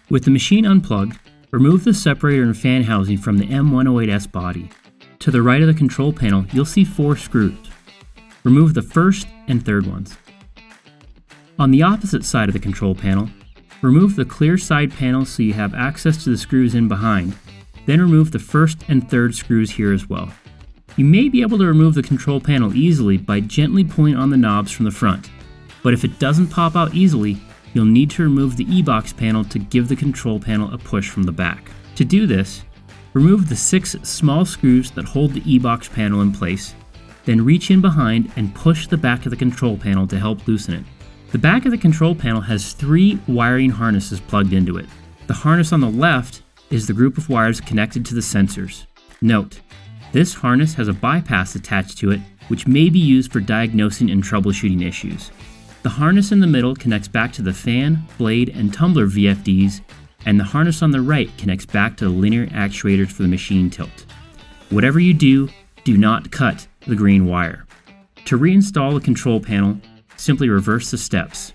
With the machine unplugged, remove the separator and fan housing from the M108S body. To the right of the control panel, you'll see 4 screws. Remove the first and third ones. On the opposite side of the control panel, remove the clear side panel so you have access to the screws in behind, then remove the first and third screws here as well. You may be able to remove the control panel easily by gently pulling on the knobs from the front, but if it doesn't pop out easily, you'll need to remove the e-box panel to give the control panel a push from the back. To do this, remove the 6 small screws that hold the e-box panel in place, then reach in behind and push the back of the control panel to help loosen it. The back of the control panel has 3 wiring harnesses plugged into it. The harness on the left is the group of wires connected to the sensors. Note, this harness has a bypass attached to it which may be used for diagnosing and troubleshooting issues. The harness in the middle connects back to the fan, blade, and tumbler VFDs, and the harness on the right connects back to the linear actuators for the machine tilt. Whatever you do, do not cut the green wire. To reinstall the control panel, simply reverse the steps.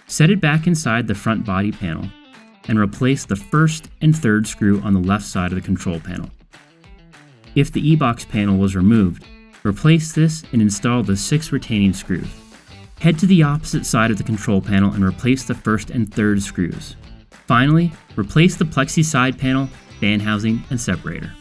Set it back inside the front body panel, and replace the first and third screw on the left side of the control panel. If the e-box panel was removed, replace this and install the 6 retaining screws. Head to the opposite side of the control panel and replace the first and third screws. Finally, replace the plexi side panel, fan housing, and separator.